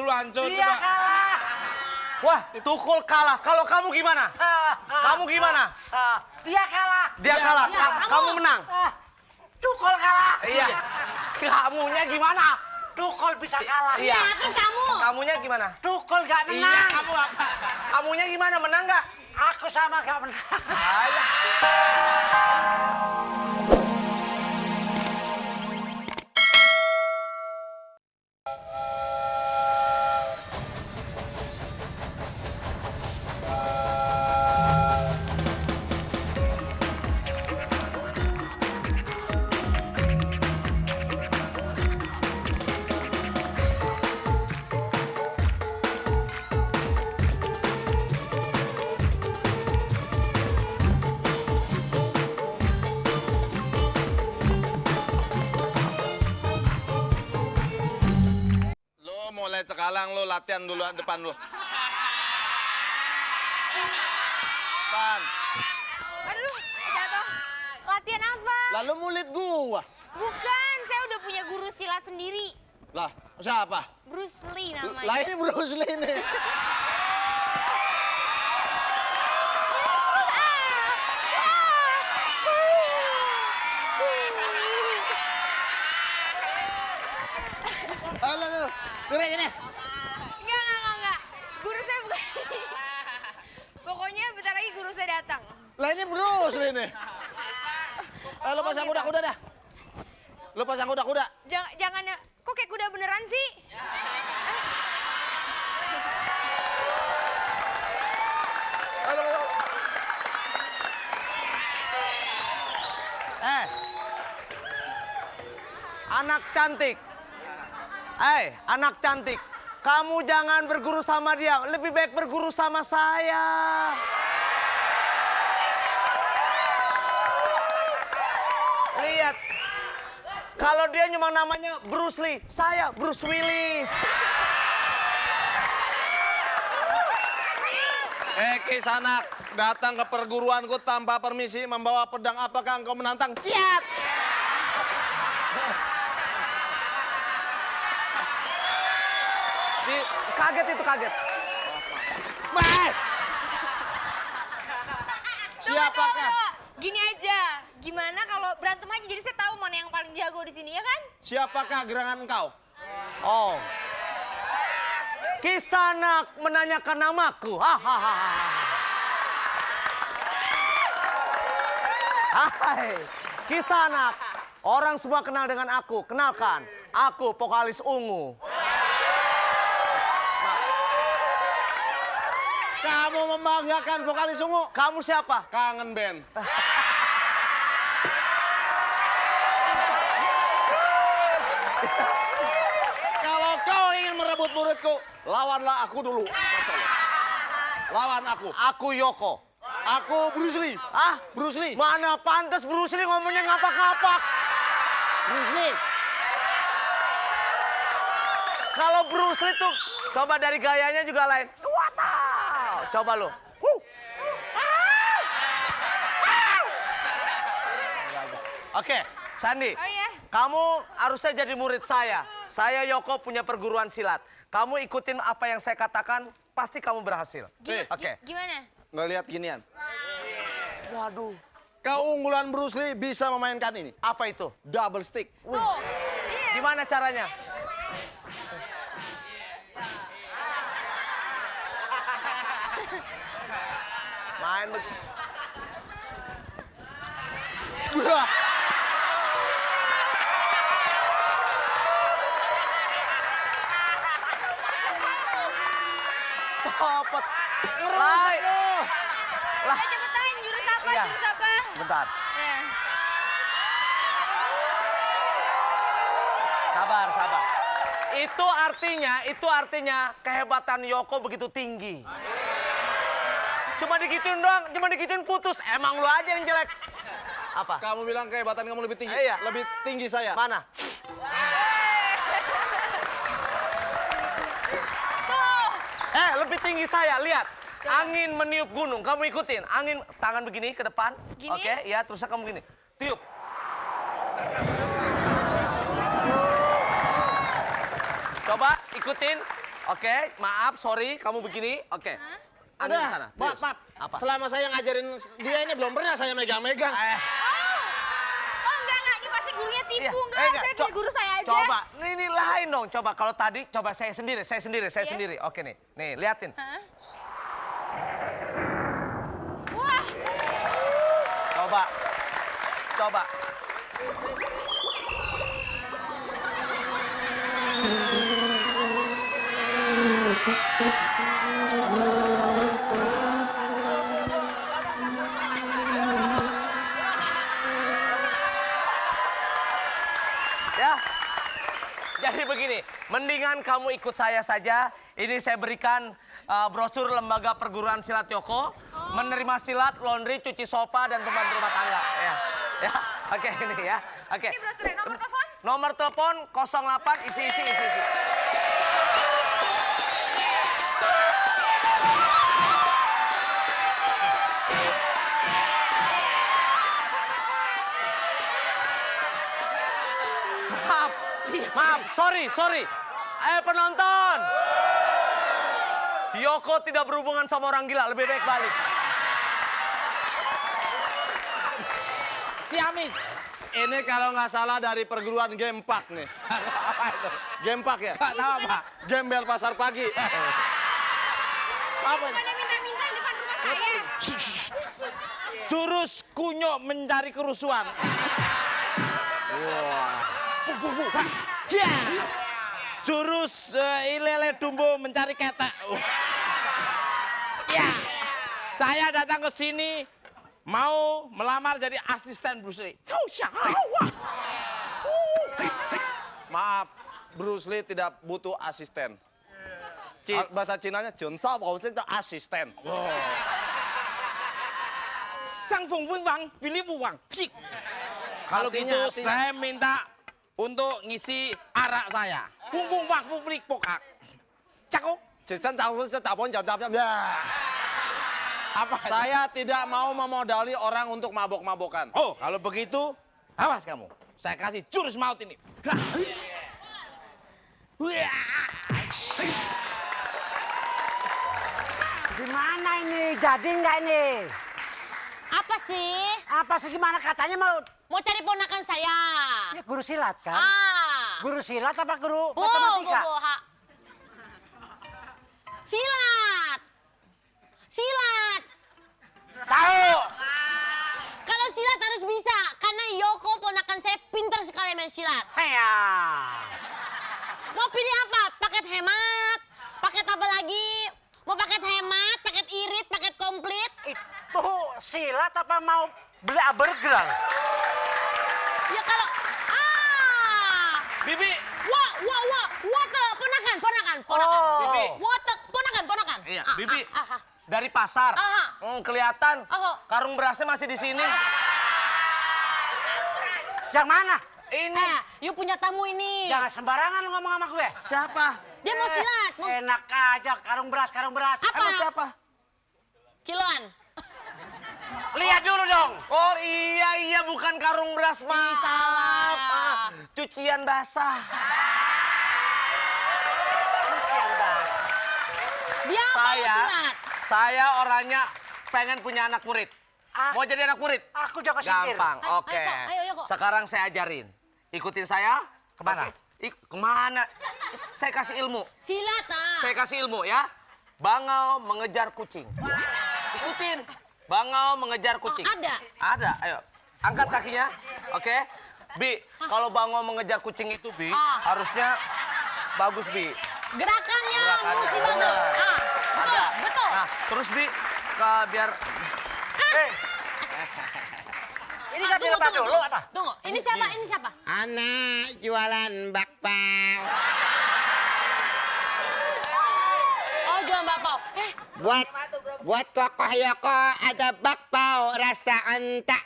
duluan, Cut. Dia kalah. Wah, Tukul kalah. Kalau kamu gimana? Kamu gimana? Dia kalah. Dia kalah. Kamu menang. Tukul kalah. Iya. Kamunya gimana? Tukul bisa kalah. Iya. Terus kamu? Kamunya gimana? Tukul gak menang. Iya, kamu apa? Kamunya gimana? Menang nggak? Aku sama gak menang. Ayo. Mulai sekarang lo latihan dulu depan lo. Depan. Aduh, jatuh. Latihan apa? Lalu mulit gua. Bukan, saya udah punya guru silat sendiri. Lah, siapa? Bruce Lee namanya. Lah ini Bruce Lee nih. Halo, keren ini. Enggak. Guru saya bukan. Pokoknya bentar lagi guru saya datang. Lah ini Bruce Lee nih. Lo pasang gitu. kuda-kuda dah. Lo pasang kuda-kuda. Jangan, kok kayak kuda beneran sih? Halo. Anak cantik. Anak cantik. Kamu jangan berguru sama dia. Lebih baik berguru sama saya. Lihat. Kalau dia cuma namanya Bruce Lee, saya Bruce Willis. Kisanak, datang ke perguruanku tanpa permisi, membawa pedang. Apakah engkau menantang? Ciat! Kaget itu, kaget. Siapakah? Tunggu. Gini aja, gimana kalau berantem aja jadi saya tahu mana yang paling jago di sini ya kan? Siapakah gerangan engkau? Oh. Kisanak menanyakan namaku. Hahaha. Hai, Kisanak. Orang semua kenal dengan aku. Kenalkan, aku vokalis ungu. Kamu membanggakan vokalis ungu? Kamu siapa? Kangen band. Kalau kau ingin merebut muridku, lawanlah aku dulu. Lawan aku. Aku Yoko. Aku Bruce Lee. Ah, Bruce Lee. mana pantas Bruce Lee ngomongnya ngapak-ngapak. Bruce Lee. Kalau Bruce Lee tuh, coba dari gayanya juga lain. Wow, coba lu. Oke, Sandi. Oh iya. Kamu harusnya jadi murid saya. Saya Yoko punya perguruan silat. Kamu ikutin apa yang saya katakan, pasti kamu berhasil. Oke. Gimana? Nggak lihat ginian. Waduh. Keunggulan Bruce Lee bisa memainkan ini. Apa itu? Double stick. Tuh. Iya. Gimana caranya? Main begini. Cepet. Lai. Udah cepetan, jurus apa? Iya. Jurus apa? Bentar. Ya. Sabar. Itu artinya kehebatan Yoko begitu tinggi. Cuma digituin doang, cuma digituin putus. Emang lu aja yang jelek. Apa? Kamu bilang kehebatan kamu lebih tinggi. Iya. Lebih tinggi saya. Mana? Tuh. Lebih tinggi saya, lihat. Coba. Angin meniup gunung, kamu ikutin. Angin, tangan begini ke depan. Gini? Oke, ya terus kamu begini. Tiup. Coba ikutin. Oke, maaf, sorry, kamu begini. Oke. Anda Udah, ke sana. maaf, Serius. maaf. Apa? Selama saya ngajarin dia ini belum pernah saya megang-megang. Oh enggak, ini pasti gurunya tipu. Iya. Enggak, Enggak, saya pilih guru saya aja. Coba, ini lain dong. Coba kalau tadi, coba saya sendiri. Iya? Sendiri. Oke nih, nih liatin. Hah? Wah, Coba. Ya, jadi begini, mendingan kamu ikut saya saja. Ini saya berikan brosur lembaga perguruan silat Yoko, menerima silat, laundry, cuci sofa dan pembantu rumah tangga. Ya, oke ini ya, oke. ini brosurnya. Nomor telepon? Nomor telepon 08 isi. Maaf, sorry. Penonton. Yoko tidak berhubungan sama orang gila, lebih baik balik. Ciamis. Ini kalau nggak salah dari perguruan Gempak nih. Apa itu? Gempak ya? Nggak tahu apa. Gembel pasar pagi. Apa? Bukannya minta-minta di depan rumah saya. Jurus kunyo mencari kerusuhan. Bu. Ya. Jurus ilele dumbo mencari ketek. Ya. Saya datang ke sini mau melamar jadi asisten Bruce Lee. Maaf, Bruce Lee tidak butuh asisten. Bahasa Cinanya, Jensao Baozi itu asisten. Sang Feng Wen Wang, Willy Wu Wang, Pik. Kalau gitu Artinya- saya minta untuk ngisi arak saya. Fung Fung Wang, Fung Flik Pokak. Cakok. Jason tahu saya tapon jam ya. Apa? Saya tidak mau memodali orang untuk mabok-mabokan. Oh, kalau begitu, awas kamu. Saya kasih jurus maut ini. Gimana ini? Jadi nggak ini? Apa sih? Apa sih gimana katanya Mau cari ponakan saya. ya, guru silat kan? Ah. Guru silat apa guru Bu, matematika? Silat. Tahu. Kalau silat harus bisa. Karena Yoko ponakan saya pintar sekali main silat. Ya. Mau pilih apa? Paket hemat? Paket apa lagi? Mau paket hemat, paket irit, paket komplit? Itu silat apa mau beli burger? Ya kalau... Bibi, Water, ponakan. Oh. Bibi. Water, ponakan. Iya, Bibi. Dari pasar. Kelihatan. Karung berasnya masih di sini. Yang mana? Ini. You punya tamu ini. Jangan sembarangan lu ngomong sama gue. Siapa? Dia mau silat. Enak aja karung beras. Apa? Emang siapa? Kiloan. Lihat dulu dong. Oh iya bukan karung beras, maaf. Salah. Cucian basah. Dia mau silat. Saya orangnya pengen punya anak murid. Mau jadi anak murid? Aku jago sintir. Gampang, Ayo, oke. ayo, kok. Sekarang saya ajarin. Ikutin saya. Kemana? Oke. Kemana? Saya kasih ilmu. Silat, Saya kasih ilmu ya. Bangau mengejar kucing. Ikutin. Bangau mengejar kucing. ada. Ada, ayo. Angkat kakinya. Oke. Bi, kalau bangau mengejar kucing itu, Bi, harusnya bagus, Bi. Gerakannya mesti benar. bagus. Betul. Nah, terus, Bi, biar... Ini kan dilepas dulu apa? Tunggu. Ini siapa? Anak jualan bakpao. Oh, jual bakpao. Buat kokoh Yoko ada bakpao rasa entak.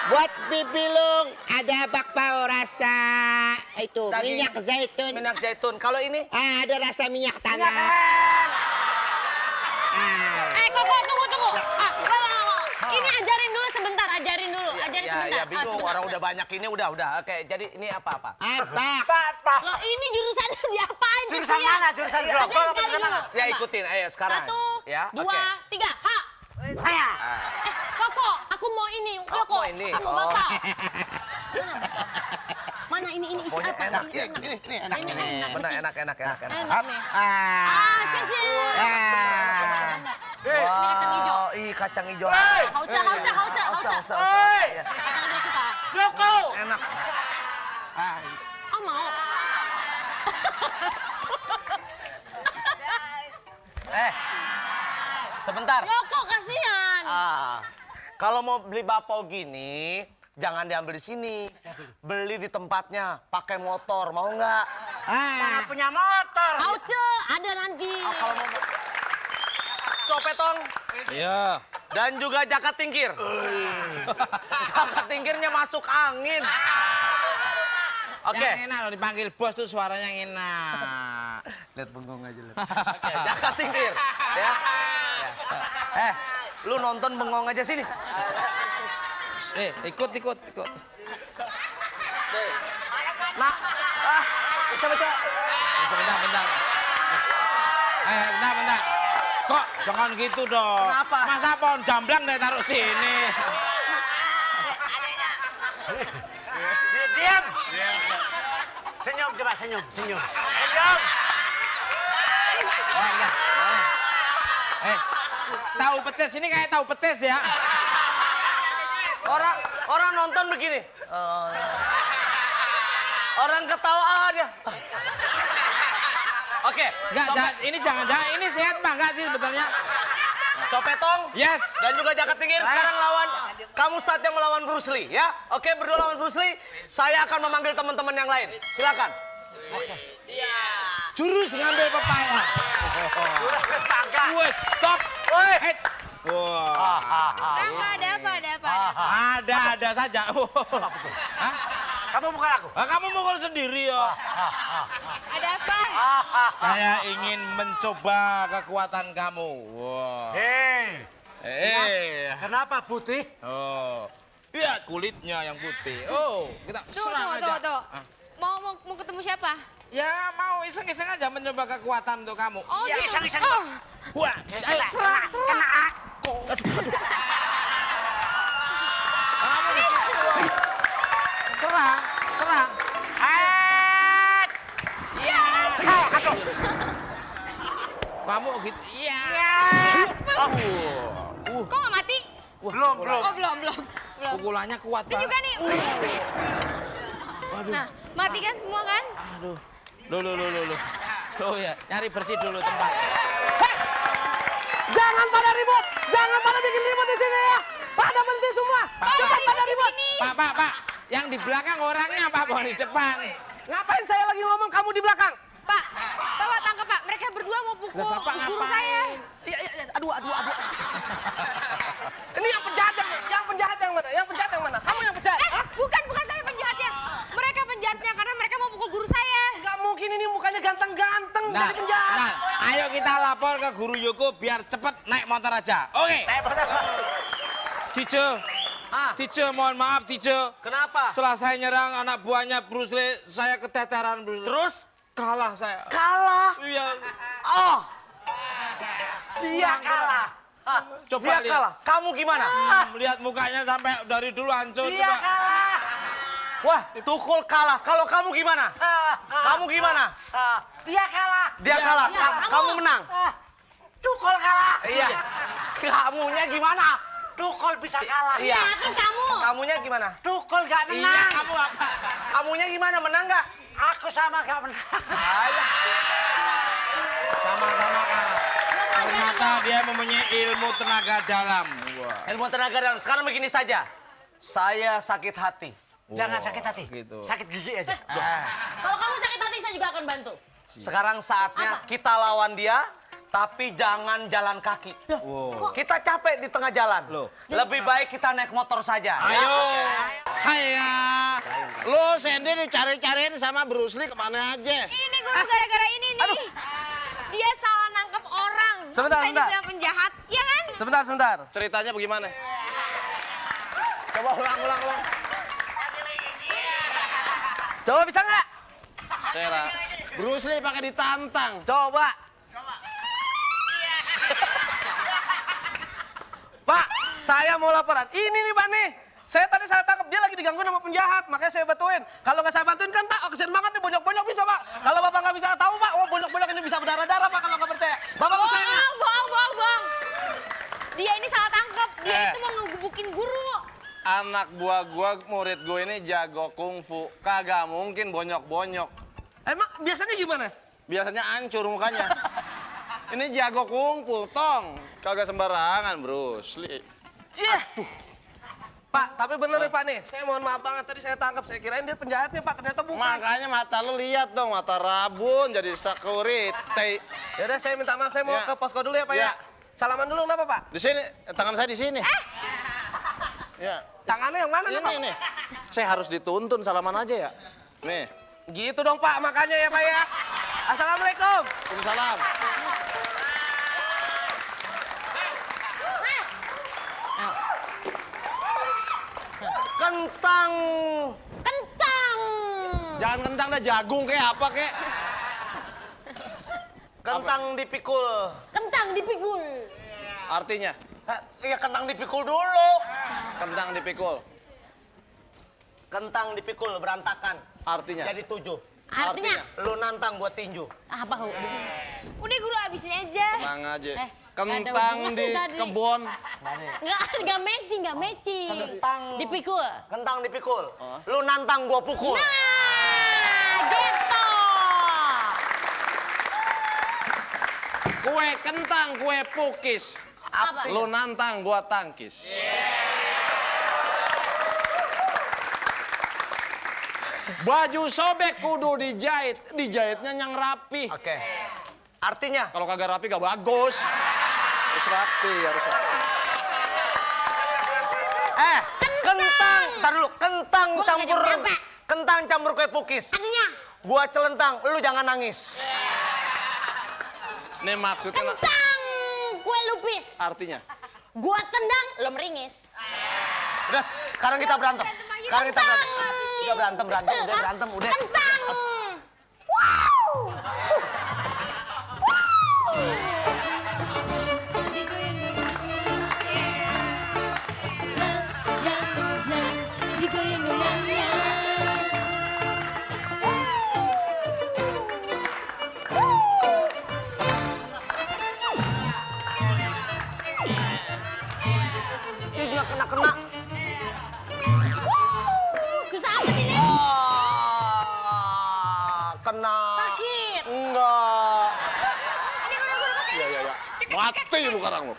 Buat Bibilung ada bakpao rasa itu Daging. minyak zaitun. Minyak zaitun. Kalau ini? Ada rasa minyak tanah. Kok, tunggu. Ini ajarin dulu sebentar, ajarin dulu, ajarin Ya, sebentar. ya bingung. sebentar, Orang sebentar. udah banyak ini, udah. Oke, jadi ini apa-apa? Abak. Loh, ini jurusannya diapain? Jurusan kesian? mana? Jurusan Ajarin grogol apa sekali jurusan mana? dulu. Ya Coba. ikutin, ayo sekarang. 1, Ya, 2, oke. 3, ha! Saya. Koko, aku mau ini. Yoko, mau ini. aku mau Oh. bapak. Mana ini isi Pokoknya apa? enak. Ini enak. Ini enak Ini nih. enak. Benar, enak. Enak nih. Ah. Sih. Ah. Ini kacang hijau. Ih, kacang hijau. Hauca. Hauca. Ya. Kacang hijau suka. Joko. Enak. Oh, mau. Sebentar. Yoko, kasihan. Kalau mau beli bakpao gini, jangan diambil di sini. Beli di tempatnya, pakai motor, mau nggak? Mana punya motor? Hauca, ada nanti. Kalau mau copetong. Iya. Dan juga jaket tingkir. Jaket tingkirnya masuk angin. Oke. Yang enak loh dipanggil bos tuh suaranya enak. Lihat bengong aja, lihat. Oke, jaket tingkir. Ya. Lu nonton bengong aja sini. Ikut. Nah, baca. Bentar. Bentar. Kok jangan gitu dong. Kenapa? Masa pohon jamblang dari taruh sini. Diam. Senyum coba, senyum. Senyum. Tahu petis ini kayak tahu petis ya. Orang nonton begini. Orang ketawa dia. Oke. Enggak, ini jangan-jangan ini sehat Pak, enggak sih sebetulnya? Copetong. Yes. Dan juga jaket tingkir. Sekarang lawan. Kamu saatnya melawan Bruce Lee, ya? Oke, berdua lawan Bruce Lee. Saya akan memanggil teman-teman yang lain. Silakan. Jurus ngambil pepaya. Wes, stop. Woi. Wah. Ada saja. Hah? Kamu bukan aku. Kamu mukul sendiri ya. Ada apa? Saya ingin mencoba kekuatan kamu. Wah. Kenapa putih? Oh. Iya, kulitnya yang putih. Oh, kita serang aja. Tuh. Ah. Mau ketemu siapa? Ya, mau iseng-iseng aja mencoba kekuatan untuk kamu. Oh, Ya, gitu. iseng-iseng. Oh, Wah, Kena aku. kamu di situ dong. Serang. Kamu gitu. Iya. kok nggak mati? Belum. Oh, belum. Pukulannya kuat Ini juga banget. nih. Nah, mati kan semua kan? Aduh. Loh. Oh ya, nyari bersih dulu tempat. Jangan pada ribut. Jangan pada bikin ribut di sini ya. Pada berhenti semua. Cepat pada ribut. Pak. Yang di belakang orangnya Pak, bukan di depan. Ngapain saya lagi ngomong kamu di belakang? Pak, Bapak tangkap Pak. Mereka berdua mau pukul Lah, Bapak guru ngapain? saya. Iya. Aduh. Ini yang penjahat yang mana? Yang penjahat yang mana? Kamu yang penjahat. Bukan saya penjahatnya. Mereka penjahatnya karena mereka mau pukul guru saya. Nggak mungkin ini mukanya ganteng-ganteng Nah, jadi penjahat. ayo kita lapor ke Guru Yoko biar cepet naik motor aja. Oke. Teacher, mohon maaf teacher. Kenapa? Setelah saya nyerang anak buahnya Bruce Lee, saya keteteran Bruce Lee. Terus Kalah saya. kalah. Iya. Oh, Dia kalah. Coba dia lihat. kalah. Kamu gimana? Lihat mukanya sampai dari dulu hancur. Dia Coba. kalah. Wah, Tukul kalah. Kalau kamu gimana? Kamu gimana? Dia kalah. Dia kalah. Kamu menang. Tukul kalah. Iya. Kamunya gimana? Tukul bisa kalah. Iya. Nah, terus kamu. Kamunya gimana? Tukul gak Iya, menang. kamu apa? Kamunya gimana? Menang nggak? Aku sama gak menang. Sama-sama kalah. Ternyata dia mempunyai ilmu tenaga dalam. Wah. Ilmu tenaga dalam. Sekarang begini saja. Saya sakit hati. Jangan sakit hati. Gitu. Sakit gigi aja. Kalau kamu sakit hati, saya juga akan bantu. Sekarang saatnya kita lawan dia, tapi jangan jalan kaki. Wow. Kita capek di tengah jalan. Loh. Lebih baik kita naik motor saja. Ayo. Haya. Lu Sandy dicari-cariin sama Bruce Lee kemana aja? Ini guru gara-gara ini nih. Dia salah nangkep orang. Sebentar, Saya sebentar. dibilang penjahat, ya kan? Sebentar. Ceritanya bagaimana? Coba ulang. Coba bisa nggak? Sera. Bruce Lee pakai ditantang. Coba. Pak, saya mau laporan. Ini nih Pak nih. Saya tangkap dia lagi diganggu sama penjahat, makanya saya bantuin. Kalau nggak saya bantuin kan Pak, kesian banget nih bonyok-bonyok bisa Pak. Kalau Bapak nggak bisa tahu Pak, bonyok-bonyok ini bisa berdarah-darah Pak kalau nggak percaya. Bapak percaya nggak? Bohong. Dia ini salah tangkap. Dia itu mau ngegebukin guru. Anak buah gua, murid gua ini jago kungfu. Kagak mungkin bonyok-bonyok. Emang biasanya gimana? Biasanya hancur mukanya. Ini jago kungfu, tong. Kagak sembarangan, Bruce Lee. Aduh. Pak, tapi bener nih Pak nih. Saya mohon maaf banget tadi saya tangkap. Saya kirain dia penjahatnya Pak, ternyata bukan. Makanya mata lu lihat dong, mata rabun jadi security. Ya udah saya minta maaf, saya mau Ya. ke posko dulu ya Pak ya. Ya. Salaman dulu kenapa Pak? Di sini, tangan saya di sini. Ya. Tangannya yang mana nih Pak? Ini nih. Saya harus dituntun, salaman aja ya. Nih. Gitu dong Pak, makanya ya Pak ya. Assalamualaikum. Waalaikumsalam. Kentang. Jangan kentang dah, jagung kayak apa kayak. Kentang dipikul. Artinya, Iya kentang dipikul dulu. kentang dipikul. Kentang dipikul berantakan. Artinya. Jadi 7. Artinya? Lu nantang buat tinju. Apa Hu? Udah guru habisin aja. Tenang aja. Eh, Kentang nggak ada hubungan di tadi. kebun. Nggak matching. Kentang. Dipikul. Kentang dipikul. Lu nantang gua pukul. Nah, gitu. Kue kentang, kue pukis. Apa? Lu nantang, gua tangkis. Baju sobek kudu dijahit, dijahitnya yang rapi. Oke. Artinya? Kalau kagak rapi gak bagus. Harus rapi, harus rapi. Kentang. Ntar dulu, kentang Gua campur. nggak nyampe. Kentang campur kue pukis. Artinya? Gua celentang, lu jangan nangis. Ini maksudnya Kentang kue lupis. artinya. Gua tendang, lo meringis. Udah, sekarang kita berantem. Sekarang kita berantem. Udah berantem, udah. Kentang. Wow. Ih, nggak kena. Susah amat ini. Kena. Sakit. Enggak. Iya. Mati lu sekarang lu.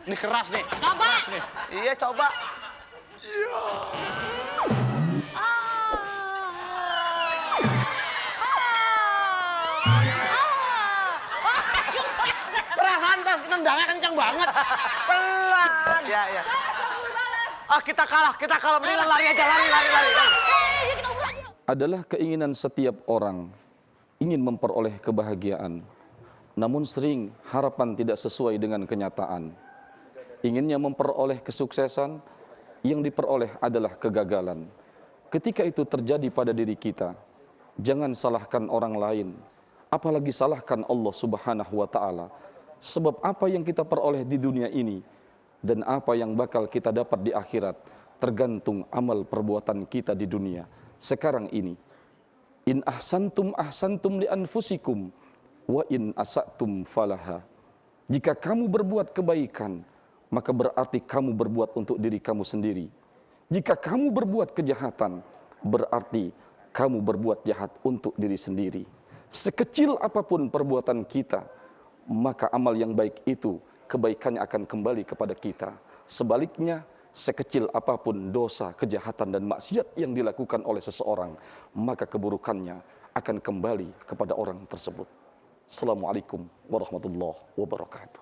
Ini keras nih. Coba. Keras nih. Iya, coba. Perasaan tas tendangnya kencang banget. Pelan. Iya. Kita kalah. Mendingan lari aja, lari. Adalah keinginan setiap orang ingin memperoleh kebahagiaan. Namun sering harapan tidak sesuai dengan kenyataan. Inginnya memperoleh kesuksesan, yang diperoleh adalah kegagalan. Ketika itu terjadi pada diri kita, jangan salahkan orang lain, apalagi salahkan Allah Subhanahu wa Ta'ala. Sebab apa yang kita peroleh di dunia ini dan apa yang bakal kita dapat di akhirat tergantung amal perbuatan kita di dunia sekarang ini. In ahsantum ahsantum li anfusikum wa in asatum falaha. Jika kamu berbuat kebaikan, maka berarti kamu berbuat untuk diri kamu sendiri. Jika kamu berbuat kejahatan, berarti kamu berbuat jahat untuk diri sendiri. Sekecil apapun perbuatan kita, maka amal yang baik itu kebaikannya akan kembali kepada kita. Sebaliknya, sekecil apapun dosa, kejahatan dan maksiat yang dilakukan oleh seseorang, maka keburukannya akan kembali kepada orang tersebut. Assalamualaikum warahmatullahi wabarakatuh.